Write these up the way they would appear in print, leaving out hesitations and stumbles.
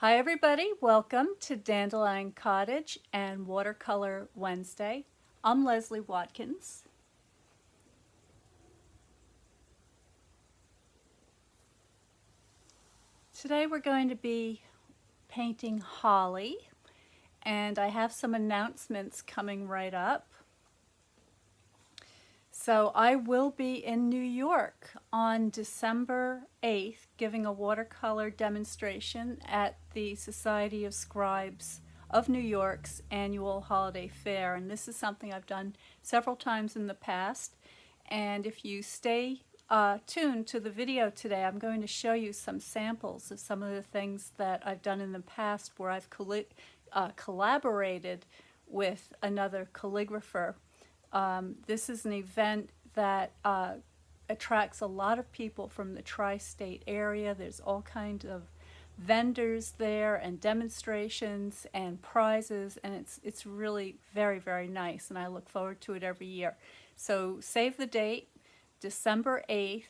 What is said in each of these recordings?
Hi everybody, welcome to Dandelion Cottage and Watercolor Wednesday. I'm Leslie Watkins. Today we're going to be painting Holly, and I have some announcements coming right up. So I will be in New York on December 8th giving a watercolor demonstration at the Society of Scribes of New York's annual holiday fair. And this is something I've done several times in the past. And if you stay tuned to the video today, I'm going to show you some samples of some of the things that I've done in the past where I've collaborated with another calligrapher. This is an event that attracts a lot of people from the tri-state area. There's all kinds of vendors there and demonstrations and prizes, and it's really very, very nice, and I look forward to it every year. So save the date, December 8th,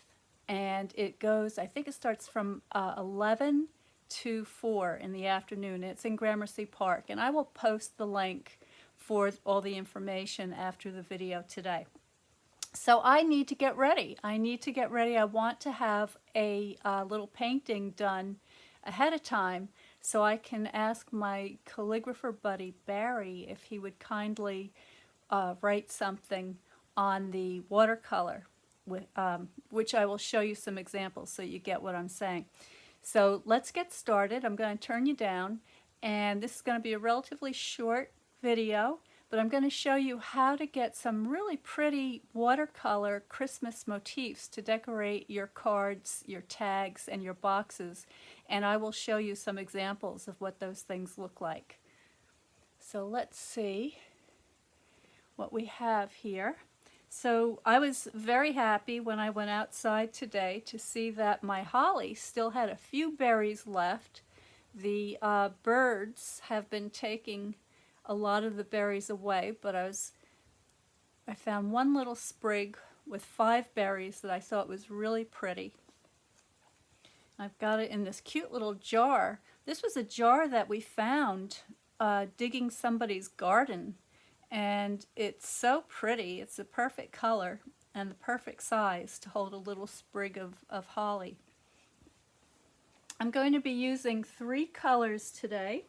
and it goes, I think it starts from 11 to 4 in the afternoon. It's in Gramercy Park, and I will post the link for all the information after the video today. So I need to get ready. I want to have a little painting done ahead of time so I can ask my calligrapher buddy Barry if he would kindly write something on the watercolor, which I will show you some examples so you get what I'm saying. So let's get started. I'm going to turn you down, and this is going to be a relatively short video, but I'm going to show you how to get some really pretty watercolor Christmas motifs to decorate your cards, your tags, and your boxes, and I will show you some examples of what those things look like. So let's see what we have here. So I was very happy when I went outside today to see that my holly still had a few berries left. The birds have been taking a lot of the berries away, but I found one little sprig with 5 berries that I thought was really pretty. I've got it in this cute little jar. This was a jar that we found digging somebody's garden, and it's so pretty. It's a perfect color and the perfect size to hold a little sprig of holly. I'm going to be using 3 colors today.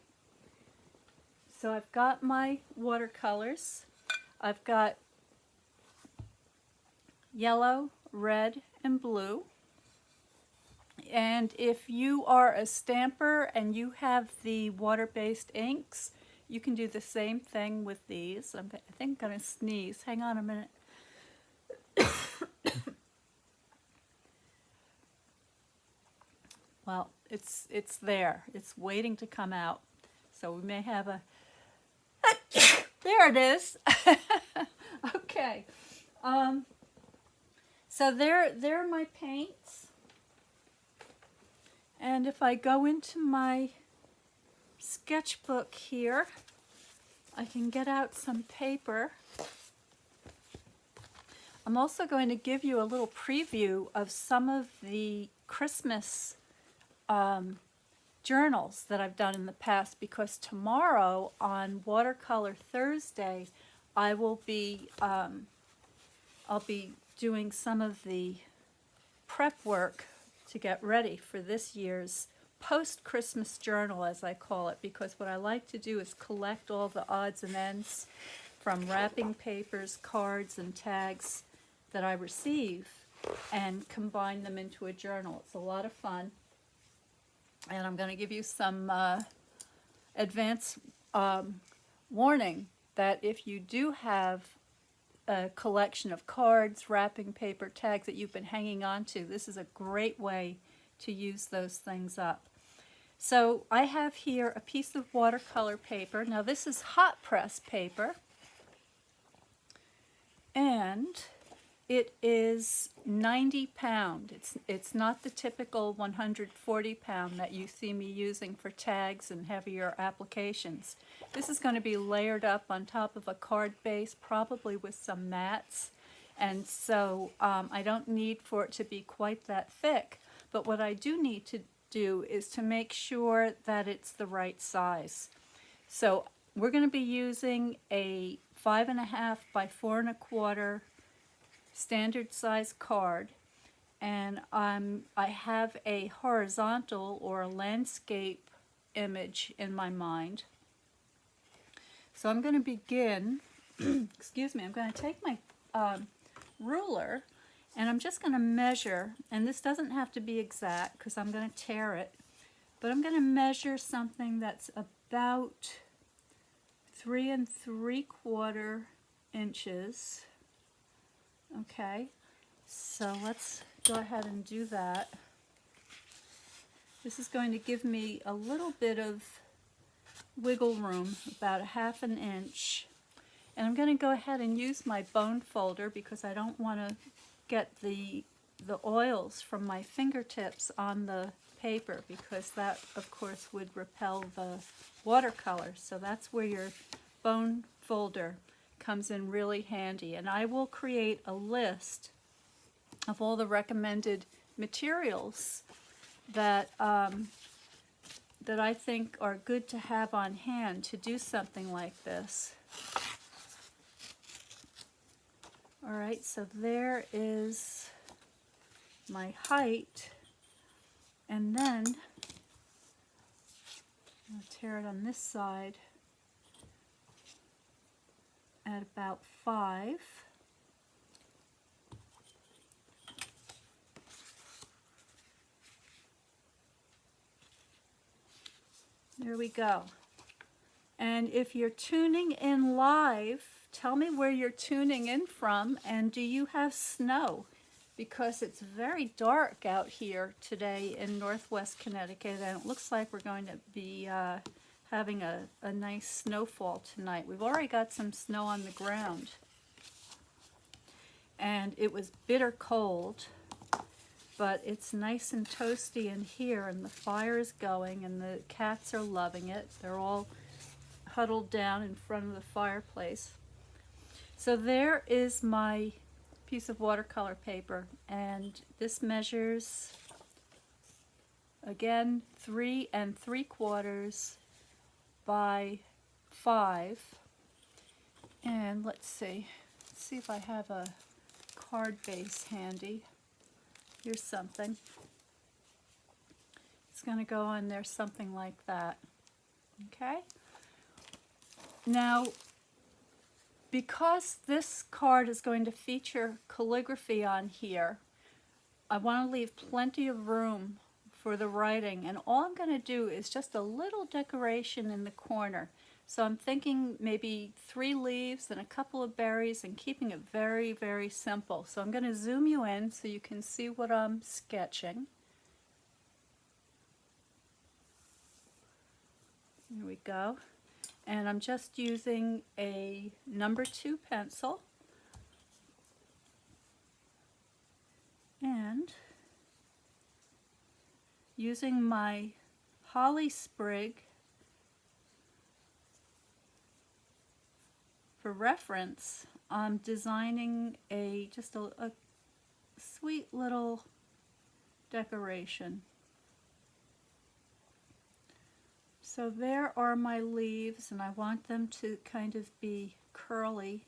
So I've got my watercolors. I've got yellow, red, and blue. And if you are a stamper and you have the water-based inks, you can do the same thing with these. I think I'm going to sneeze. Hang on a minute. Well, it's there. It's waiting to come out. So we may have a... There it is. Okay. So there are my paints. And if I go into my sketchbook here, I can get out some paper. I'm also going to give you a little preview of some of the Christmas journals that I've done in the past, because tomorrow on Watercolor Thursday I will be I'll be doing some of the prep work to get ready for this year's post-Christmas journal, as I call it, because what I like to do is collect all the odds and ends from wrapping papers, cards, and tags that I receive and combine them into a journal. It's a lot of fun. And I'm going to give you some advance warning that if you do have a collection of cards, wrapping paper, tags that you've been hanging on to, this is a great way to use those things up. So I have here a piece of watercolor paper. Now this is hot press paper, and it is 90 pound. It's not the typical 140 pound that you see me using for tags and heavier applications. This is going to be layered up on top of a card base, probably with some mats, and so I don't need for it to be quite that thick. But what I do need do is to make sure that it's the right size. So we're going to be using a 5.5 by 4.25 standard size card, and I have a horizontal or a landscape image in my mind. So I'm going to begin, excuse me, I'm going to take my ruler, and I'm just going to measure, and this doesn't have to be exact because I'm going to tear it, but I'm going to measure something that's about 3 3/4 inches. Okay, so let's go ahead and do that. This is going to give me a little bit of wiggle room, about 1/2 inch. And I'm going to go ahead and use my bone folder because I don't want to get the oils from my fingertips on the paper, because that of course would repel the watercolor. So that's where your bone folder comes in really handy. And I will create a list of all the recommended materials that that I think are good to have on hand to do something like this. All right, so there is my height, and then I'll tear it on this side at about 5. There we go. And if you're tuning in live, tell me where you're tuning in from, and do you have snow? Because it's very dark out here today in Northwest Connecticut, and it looks like we're going to be having a nice snowfall tonight. We've already got some snow on the ground, and it was bitter cold, but it's nice and toasty in here, and the fire is going, and the cats are loving it. They're all huddled down in front of the fireplace. So there is my piece of watercolor paper, and this measures, again, 3 3/4 by 5. And let's see if I have a card base handy. Here's something. It's going to go on there something like that. Okay? Now, because this card is going to feature calligraphy on here, I want to leave plenty of room for the writing, and all I'm going to do is just a little decoration in the corner. So I'm thinking maybe 3 leaves and a couple of berries, and keeping it very, very simple. So I'm going to zoom you in so you can see what I'm sketching. Here we go. And I'm just using a number 2 pencil, and using my holly sprig for reference, I'm designing just a sweet little decoration. So there are my leaves, and I want them to kind of be curly.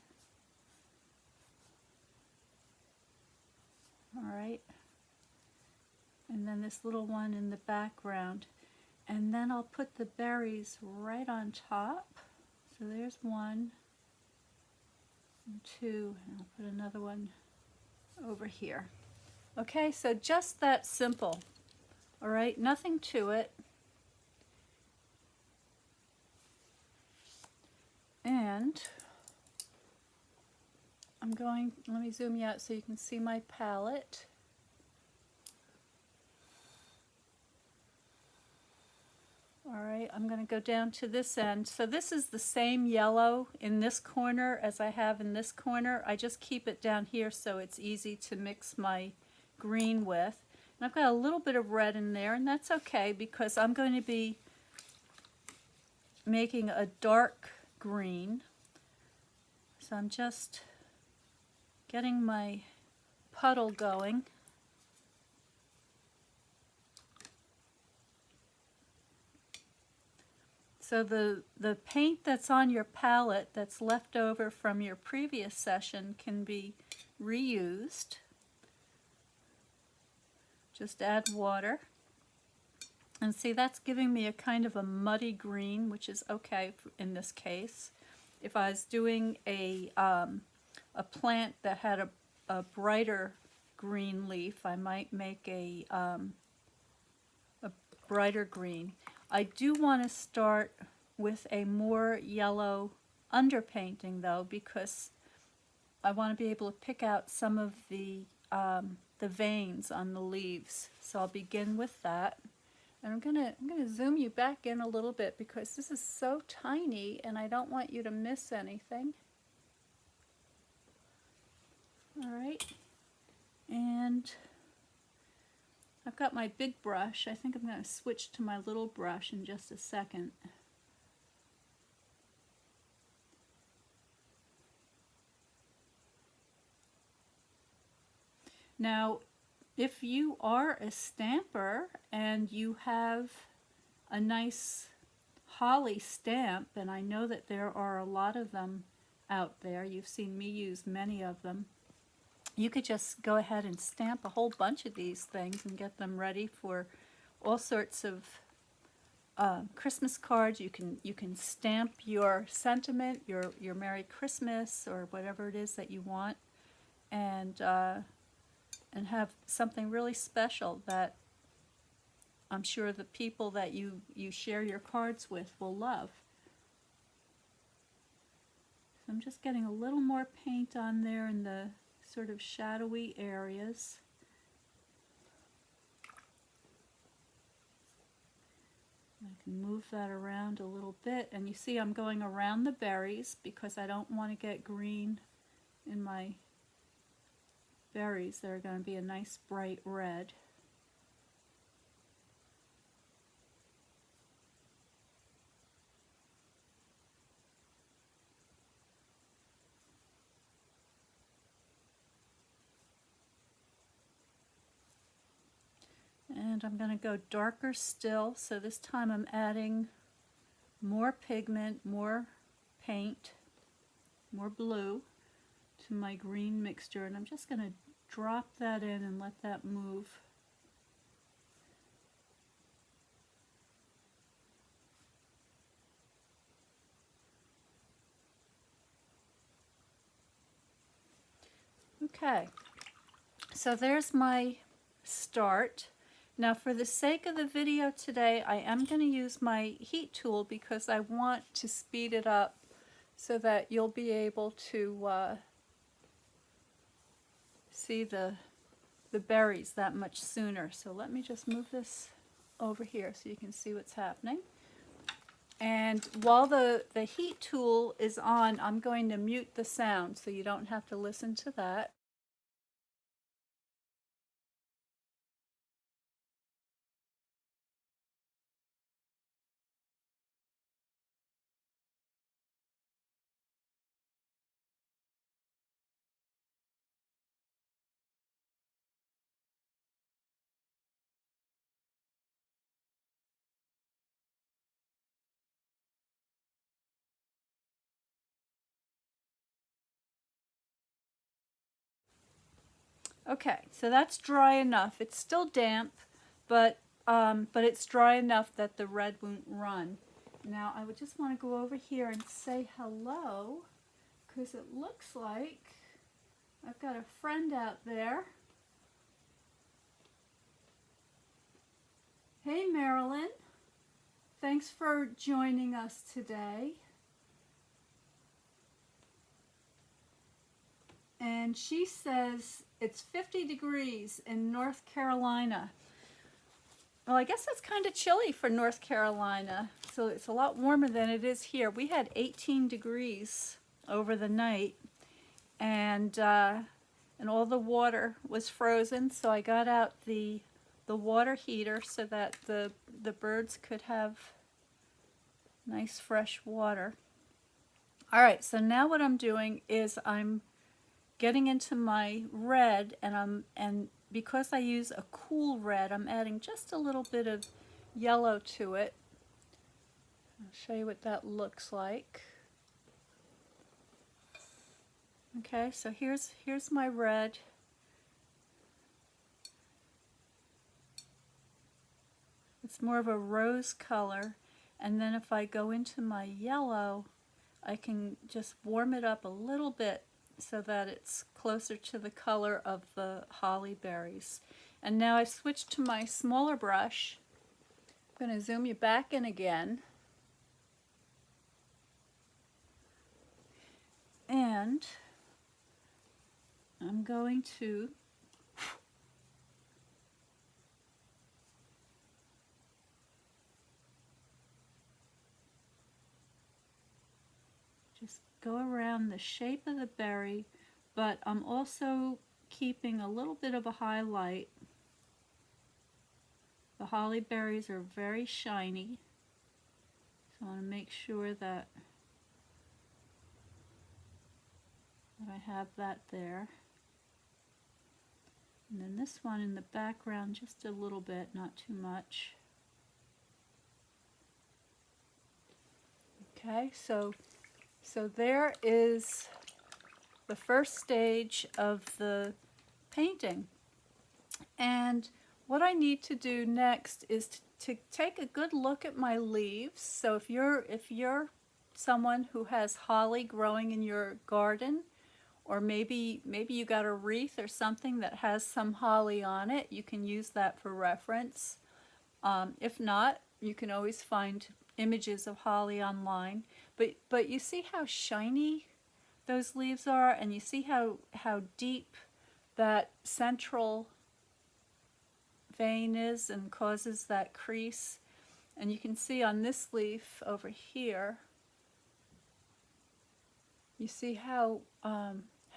All right. And then this little one in the background. And then I'll put the berries right on top. So there's 1 and 2, and I'll put another one over here. Okay, so just that simple. All right, nothing to it. And let me zoom you out so you can see my palette. All right, I'm going to go down to this end. So this is the same yellow in this corner as I have in this corner. I just keep it down here so it's easy to mix my green with. And I've got a little bit of red in there, and that's okay because I'm going to be making a dark green. So I'm just getting my puddle going. So the paint that's on your palette that's left over from your previous session can be reused. Just add water. And see, that's giving me a kind of a muddy green, which is okay in this case. If I was doing a plant that had a brighter green leaf, I might make a brighter green. I do want to start with a more yellow underpainting though, because I want to be able to pick out some of the veins on the leaves. So I'll begin with that. And I'm gonna zoom you back in a little bit because this is so tiny and I don't want you to miss anything. All right, and I've got my big brush. I think I'm going to switch to my little brush in just a second. Now, if you are a stamper and you have a nice holly stamp, and I know that there are a lot of them out there, you've seen me use many of them, you could just go ahead and stamp a whole bunch of these things and get them ready for all sorts of Christmas cards. You can stamp your sentiment, your Merry Christmas, or whatever it is that you want, and have something really special that I'm sure the people that you share your cards with will love. So I'm just getting a little more paint on there in the sort of shadowy areas. I can move that around a little bit, and you see I'm going around the berries because I don't want to get green in my berries. They're going to be a nice bright red. And I'm going to go darker still, so this time I'm adding more pigment, more paint, more blue to my green mixture, and I'm just going to drop that in and let that move. Okay, so there's my start. Now for the sake of the video today, I am going to use my heat tool because I want to speed it up so that you'll be able to see the berries that much sooner. So let me just move this over here so you can see what's happening. And while the heat tool is on, I'm going to mute the sound so you don't have to listen to that. Okay, so that's dry enough. It's still damp, but it's dry enough that the red won't run. Now I would just want to go over here and say hello, because it looks like I've got a friend out there. Hey Marilyn, thanks for joining us today. And she says it's 50 degrees in North Carolina. Well, I guess that's kind of chilly for North Carolina, so it's a lot warmer than it is here. We had 18 degrees over the night, and all the water was frozen, so I got out the water heater so that the birds could have nice fresh water. All right, so now what I'm doing is I'm getting into my red, and because I use a cool red, I'm adding just a little bit of yellow to it. I'll show you what that looks like. Okay, so here's my red. It's more of a rose color, and then if I go into my yellow, I can just warm it up a little bit so that it's closer to the color of the holly berries. And now I've switched to my smaller brush. I'm going to zoom you back in again. And I'm going to just go around the shape of the berry, but I'm also keeping a little bit of a highlight. The holly berries are very shiny, so I want to make sure that I have that there. And then this one in the background just a little bit, not too much. Okay, so there is the first stage of the painting. And what I need to do next is to take a good look at my leaves. So if you're someone who has holly growing in your garden, or maybe you got a wreath or something that has some holly on it, you can use that for reference. If not, you can always find images of holly online. But you see how shiny those leaves are, and you see how deep that central vein is and causes that crease. And you can see on this leaf over here, you see how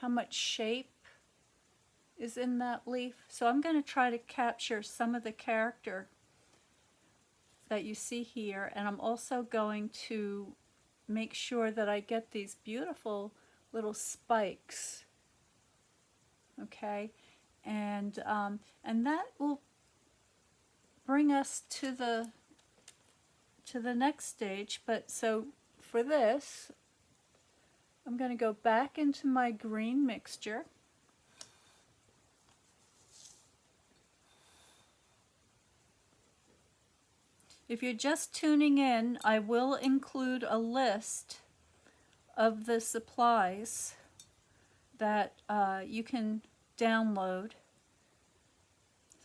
much shape is in that leaf. So I'm going to try to capture some of the character that you see here, and I'm also going to make sure that I get these beautiful little spikes. Okay, and that will bring us to the next stage. But so for this, I'm going to go back into my green mixture. If you're just tuning in, I will include a list of the supplies that you can download.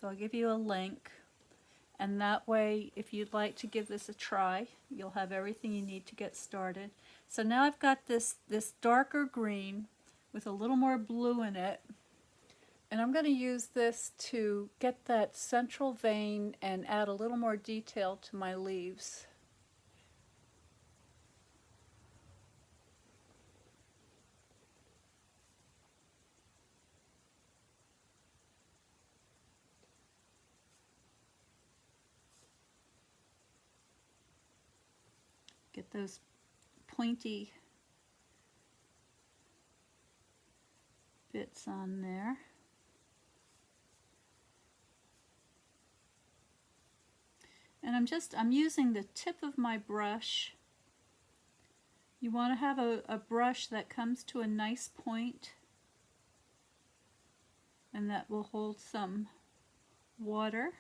So I'll give you a link, and that way if you'd like to give this a try, you'll have everything you need to get started. So now I've got this darker green with a little more blue in it, and I'm going to use this to get that central vein and add a little more detail to my leaves. Get those pointy bits on there. And I'm using the tip of my brush. You want to have a brush that comes to a nice point and that will hold some water.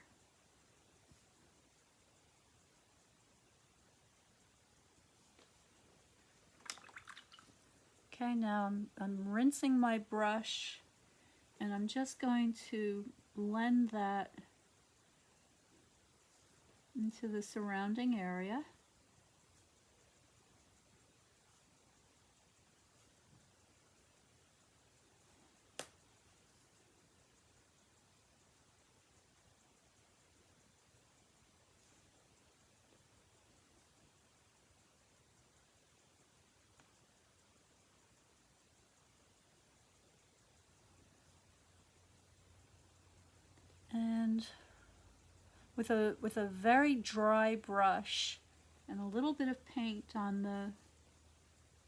Okay, now I'm rinsing my brush, and I'm just going to blend that into the surrounding area. And with a very dry brush and a little bit of paint on the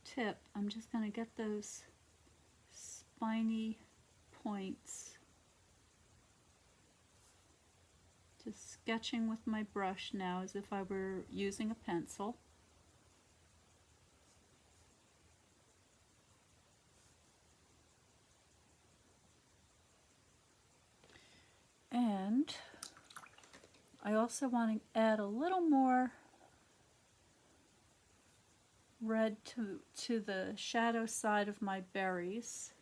tip, I'm just going to get those spiny points. Just sketching with my brush now as if I were using a pencil. I also want to add a little more red to the shadow side of my berries.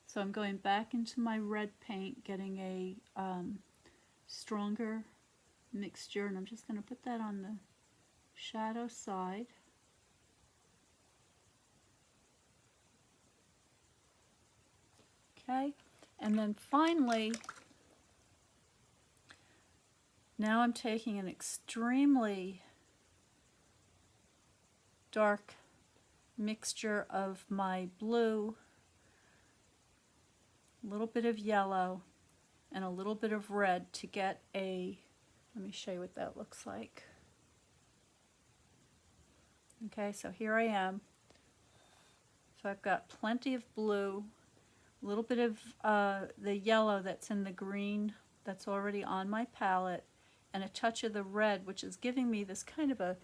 So I'm going back into my red paint, getting a stronger mixture, and I'm just going to put that on the shadow side. Okay, and then finally, now I'm taking an extremely dark mixture of my blue, a little bit of yellow, and a little bit of red to get a, let me show you what that looks like. Okay, so here I am. So I've got plenty of blue, a little bit of the yellow that's in the green that's already on my palette, and a touch of the red, which is giving me this kind of a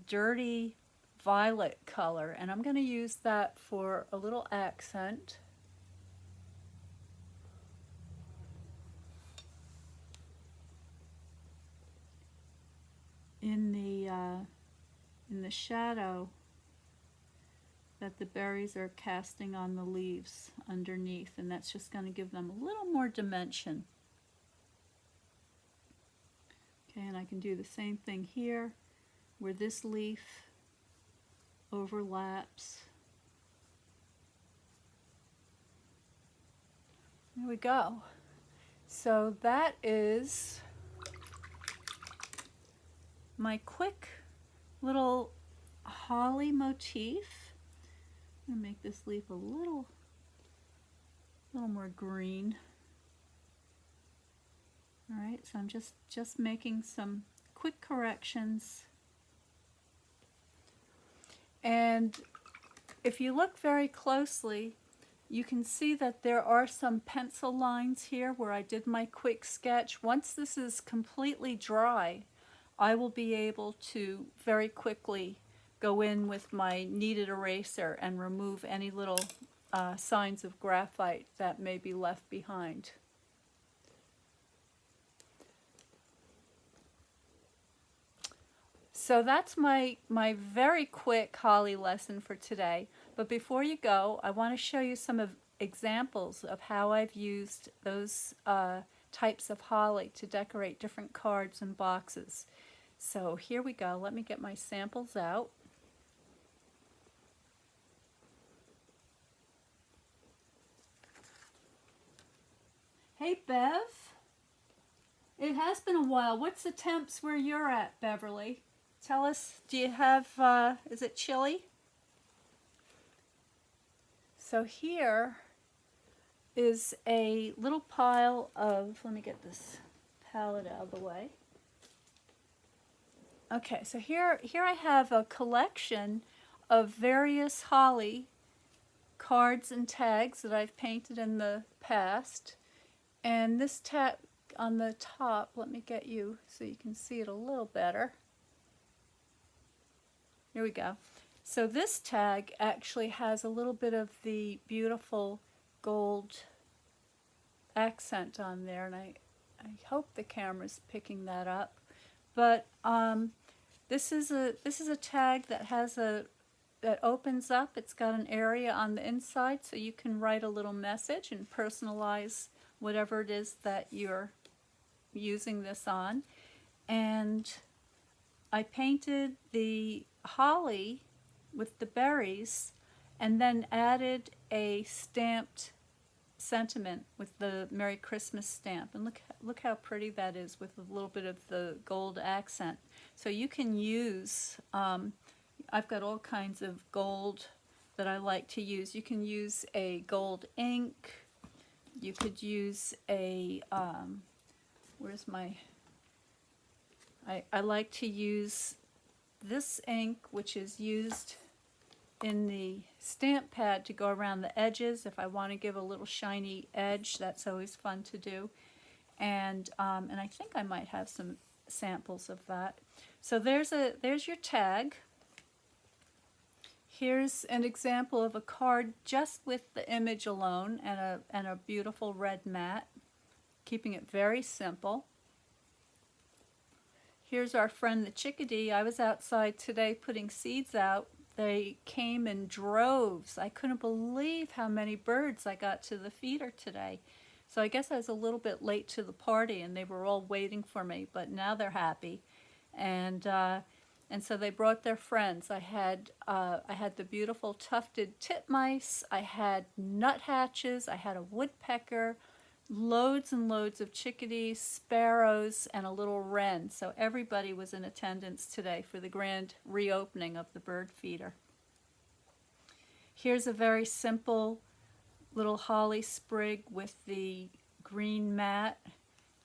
dirty violet color. And I'm going to use that for a little accent. In the shadow that the berries are casting on the leaves underneath, and that's just going to give them a little more dimension. Okay, and I can do the same thing here where this leaf overlaps. There we go. So that is my quick little holly motif. I'm going to make this leaf a little more green. All right, so I'm just making some quick corrections. And if you look very closely, you can see that there are some pencil lines here where I did my quick sketch. Once this is completely dry, I will be able to very quickly go in with my kneaded eraser and remove any little signs of graphite that may be left behind. So that's my very quick holly lesson for today. But before you go, I want to show you some examples of how I've used those types of holly to decorate different cards and boxes. So here we go. Let me get my samples out. Hey Bev, it has been a while. What's the temps where you're at, Beverly? Tell us, do you have, is it chilly? So here is a little pile of, let me get this palette out of the way. Okay, so here I have a collection of various holly cards and tags that I've painted in the past. And this tag on the top, let me get you so you can see it a little better. Here we go. So this tag actually has a little bit of the beautiful gold accent on there, and I hope the camera's picking that up. But this is a tag that has that opens up. It's got an area on the inside, so you can write a little message and personalize whatever it is that you're using this on. And I painted the holly with the berries and then added a stamped sentiment with the Merry Christmas stamp. And look how pretty that is with a little bit of the gold accent. So you can use, I've got all kinds of gold that I like to use. You can use a gold ink. You could use a, where's my, I like to use this ink, which is used in the stamp pad to go around the edges. If I want to give a little shiny edge, that's always fun to do. And I think I might have some samples of that. So there's your tag. Here's an example of a card just with the image alone and a beautiful red mat, keeping it very simple. Here's our friend the chickadee. I was outside today putting seeds out. They came in droves. I couldn't believe how many birds I got to the feeder today. So I guess I was a little bit late to the party and they were all waiting for me, but now they're happy. And so they brought their friends. I had the beautiful tufted titmice. I had nuthatches. I had a woodpecker, loads and loads of chickadees, sparrows, and a little wren. So everybody was in attendance today for the grand reopening of the bird feeder. Here's a very simple little holly sprig with the green mat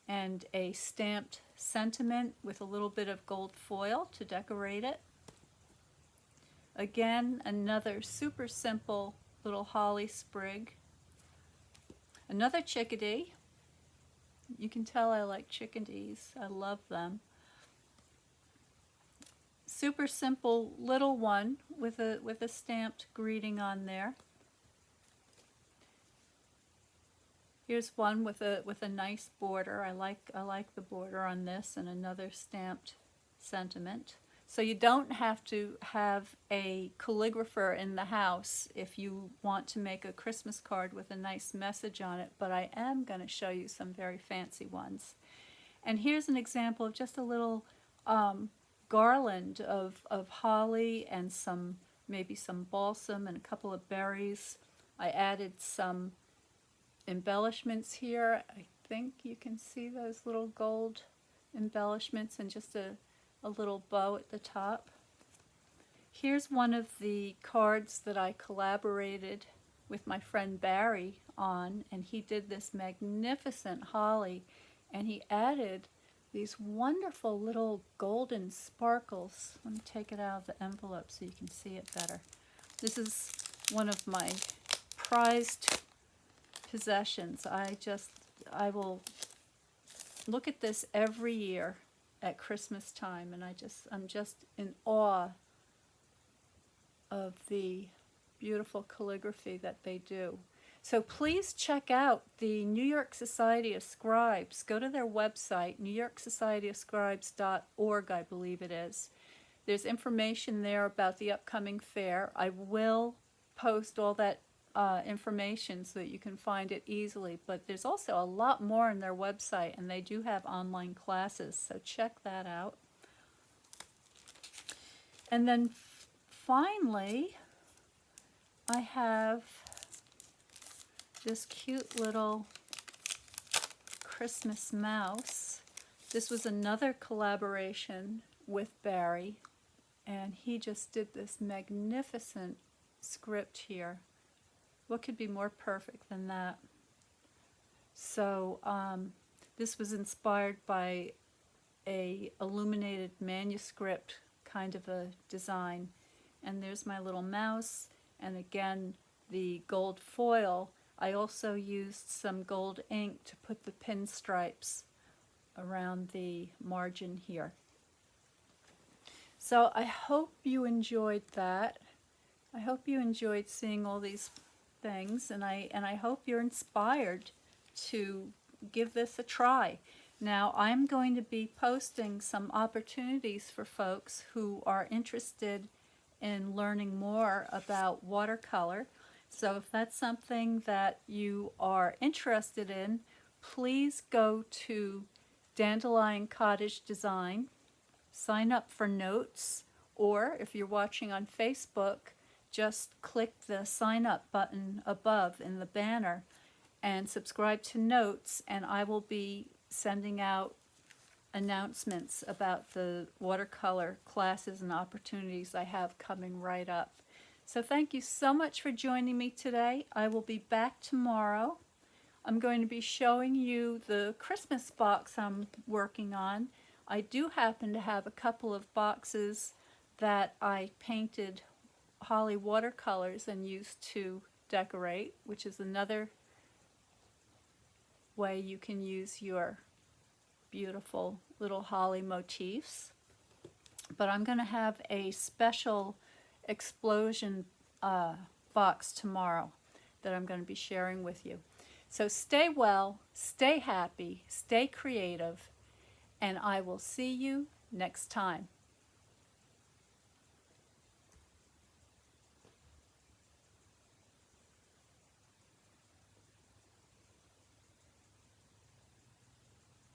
and a stamped sentiment with a little bit of gold foil to decorate it. Again, another super simple little holly sprig. Another chickadee. You can tell I like chickadees. I love them. Super simple little one with a stamped greeting on there. Here's one with a nice border. I like the border on this, and another stamped sentiment. So you don't have to have a calligrapher in the house if you want to make a Christmas card with a nice message on it, but I am going to show you some very fancy ones. And here's an example of just a little garland of holly and maybe some balsam and a couple of berries. I added some embellishments here. I think you can see those little gold embellishments and just a little bow at the top. Here's one of the cards that I collaborated with my friend Barry on, and he did this magnificent holly, and he added these wonderful little golden sparkles. Let me take it out of the envelope so you can see it better. This is one of my prized possessions. I will look at this every year at Christmas time, and I'm just in awe of the beautiful calligraphy that they do. So please check out the New York Society of Scribes. Go to their website, newyorksocietyofscribes.org, I believe it is. There's information there about the upcoming fair. I will post all that information so that you can find it easily, but there's also a lot more on their website, and they do have online classes, so check that out. And then finally, I have this cute little Christmas mouse. This was another collaboration with Barry, and he just did this magnificent script here. What could be more perfect than that? So this was inspired by a illuminated manuscript kind of a design. And there's my little mouse, and again the gold foil. I also used some gold ink to put the pinstripes around the margin here. So I hope you enjoyed that. I hope you enjoyed seeing all these things, and I hope you're inspired to give this a try. Now, I'm going to be posting some opportunities for folks who are interested in learning more about watercolor. So if that's something that you are interested in, please go to Dandelion Cottage Design, sign up for notes, or if you're watching on Facebook, just click the sign up button above in the banner and subscribe to notes, and I will be sending out announcements about the watercolor classes and opportunities I have coming right up. So thank you so much for joining me today. I will be back tomorrow. I'm going to be showing you the Christmas box I'm working on. I do happen to have a couple of boxes that I painted Holly watercolors and used to decorate, which is another way you can use your beautiful little holly motifs. But I'm going to have a special explosion box tomorrow that I'm going to be sharing with you. So stay well, stay happy, stay creative, and I will see you next time.